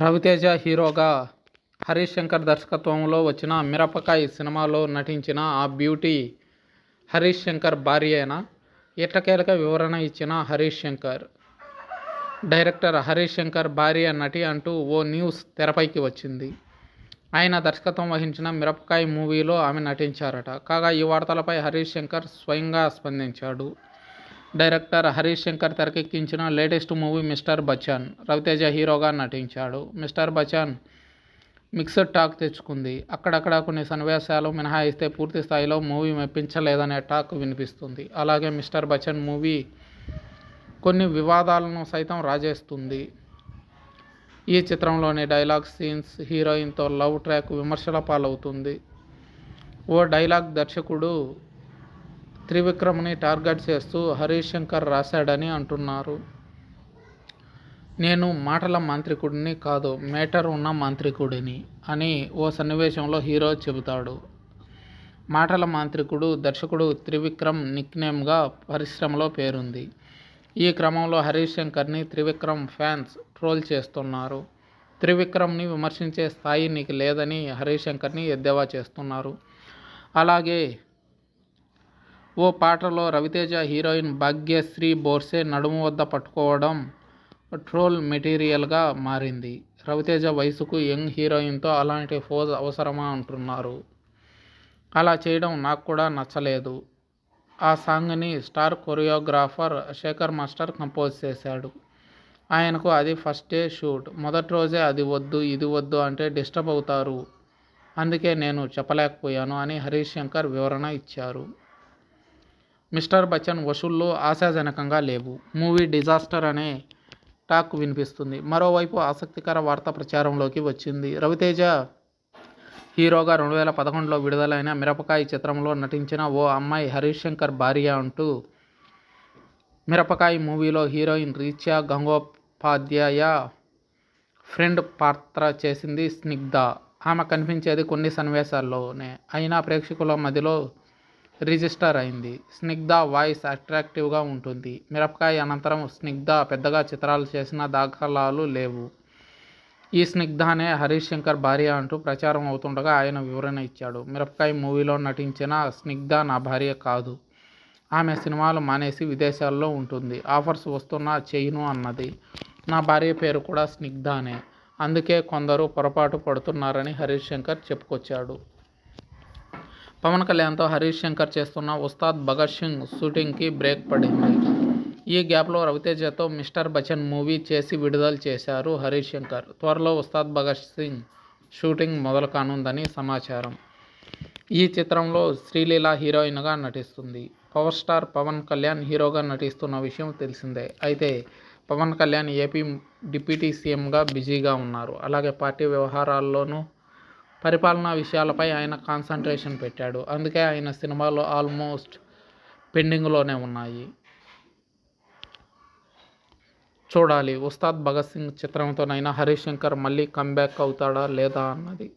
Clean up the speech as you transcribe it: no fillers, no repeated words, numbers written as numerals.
రవితేజ హీరోగా హరీష్ శంకర్ దర్శకత్వంలో వచ్చిన మిరపకాయ్ సినిమాలో నటించిన ఆ బ్యూటీ హరీష్ శంకర్ భార్యేనా? ఎట్టకేలకు వివరణ ఇచ్చిన హరీష్ శంకర్. డైరెక్టర్ హరీష్ శంకర్ భార్య నటి అంటూ ఓ న్యూస్ తెరపైకి వచ్చింది. ఆయన దర్శకత్వం వహించిన మిరపకాయ్ మూవీలో ఆమె నటించారట. కాగా ఈ వార్తలపై హరీష్ శంకర్ స్వయంగా స్పందించాడు. డైరెక్టర్ హరీష్ శంకర్ తెరకెక్కించిన latest movie mister Bachchan. Ravi Teja హీరోగా నటించాడు. మిస్టర్ బచ్చన్ మిక్స్డ్ టాక్ తెచ్చుకుంది. అక్కడక్కడ కొన్ని సన్నివేశాలు మినహాయిస్తే పూర్తి స్థాయిలో మూవీ మెప్పించలేదనే టాక్ వినిపిస్తుంది. అలాగే మిస్టర్ బచ్చన్ మూవీ కొన్ని వివాదాలను సైతం రాజేస్తుంది. ఈ చిత్రంలోని డైలాగ్ సీన్స్, హీరోయిన్తో లవ్ ట్రాక్ విమర్శల పాలవుతుంది. ఓ డైలాగ్ దర్శకుడు త్రివిక్రమ్ని టార్గెట్ చేస్తూ హరీష్ శంకర్ రాశాడని అంటున్నారు. నేను మాటల మాంత్రికుడిని కాదు, మేటర్ ఉన్న మాంత్రికుడిని అని ఓ సన్నివేశంలో హీరో చెబుతాడు. మాటల మాంత్రికుడు దర్శకుడు త్రివిక్రమ్ నిక్నేమ్గా పరిశ్రమలో పేరుంది. ఈ క్రమంలో హరీష్ శంకర్ని త్రివిక్రమ్ ఫ్యాన్స్ ట్రోల్ చేస్తున్నారు. త్రివిక్రమ్ని విమర్శించే స్థాయి నీకు లేదని హరీష్ శంకర్ని ఎద్దేవా చేస్తున్నారు. అలాగే ఓ పాటలో రవితేజ హీరోయిన్ భాగ్యశ్రీ బోర్సే నడుము వద్ద పట్టుకోవడం ట్రోల్ మెటీరియల్గా మారింది. రవితేజ వయసుకు యంగ్ హీరోయిన్తో అలాంటి పోజ్ అవసరమా అంటున్నారు. అలా చేయడం నాకు కూడా నచ్చలేదు. ఆ సాంగ్ని star choreographer Shekhar master compose చేశాడు. ఆయనకు అది ఫస్ట్ డే షూట్. మొదటి రోజే అది వద్దు ఇది వద్దు అంటే డిస్టర్బ్ అవుతారు. అందుకే నేను చెప్పలేకపోయాను అని హరీష్ శంకర్ వివరణ ఇచ్చారు. మిస్టర్ బచ్చన్ వసూళ్లు ఆశాజనకంగా లేవు. మూవీ డిజాస్టర్ అనే టాక్ వినిపిస్తుంది. మరోవైపు ఆసక్తికర వార్త ప్రచారంలోకి వచ్చింది. రవితేజ హీరోగా 2011లో విడుదలైన మిరపకాయ్ చిత్రంలో నటించిన ఓ అమ్మాయి హరీష్ శంకర్ భార్య అంటూ. మిరపకాయ్ మూవీలో హీరోయిన్ రీచా గంగోపాధ్యాయ ఫ్రెండ్ పాత్ర చేసింది స్నిగ్ధ. ఆమె కనిపించేది కొన్ని సన్నివేశాల్లోనే అయినా ప్రేక్షకుల మదిలో రిజిస్టర్ అయింది. స్నిగ్ధ వాయిస్ అట్రాక్టివ్గా ఉంటుంది. మిరపకాయ్ అనంతరం స్నిగ్ధ పెద్దగా చిత్రాలు చేసిన దాఖలాలు లేవు. ఈ స్నిగ్ధనే హరీష్ శంకర్ భార్య అంటూ ప్రచారం అవుతుండగా ఆయన వివరణ ఇచ్చాడు. మిరపకాయ్ మూవీలో నటించిన స్నిగ్ధ నా భార్య కాదు. ఆమె సినిమాలు మానేసి విదేశాల్లో ఉంటుంది. ఆఫర్స్ వస్తున్నా చేయను అన్నది. నా భార్య పేరు కూడా స్నిగ్ధనే. అందుకే కొందరు పొరపాటు పడుతున్నారని హరీష్ శంకర్ చెప్పుకొచ్చాడు. పవన్ కళ్యాణ్తో హరీష్ శంకర్ చేస్తున్న ఉస్తాద్ భగత్ సింగ్ షూటింగ్కి బ్రేక్ పడింది. ఈ గ్యాప్లో రవితేజతో మిస్టర్ బచ్చన్ మూవీ చేసి విడుదల చేశారు హరీష్ శంకర్. త్వరలో ఉస్తాద్ భగత్ సింగ్ షూటింగ్ మొదలు కానుందని సమాచారం. ఈ చిత్రంలో శ్రీలీల హీరోయిన్గా నటిస్తుంది. పవర్ స్టార్ పవన్ కళ్యాణ్ హీరోగా నటిస్తున్న విషయం తెలిసిందే. అయితే పవన్ కళ్యాణ్ ఏపీ డిప్యూటీ సీఎంగా బిజీగా ఉన్నారు. అలాగే పార్టీ వ్యవహారాల్లోనూ పరిపాలనా విషయాలపై ఆయన కాన్సంట్రేషన్ పెట్టాడు. అందుకే ఆయన సినిమాలు ఆల్మోస్ట్ పెండింగ్లోనే ఉన్నాయి. చూడాలి ఉస్తాద్ భగత్ సింగ్ చిత్రంతోనైనా హరీష్ శంకర్ మళ్ళీ కమ్బ్యాక్ అవుతాడా లేదా అన్నది.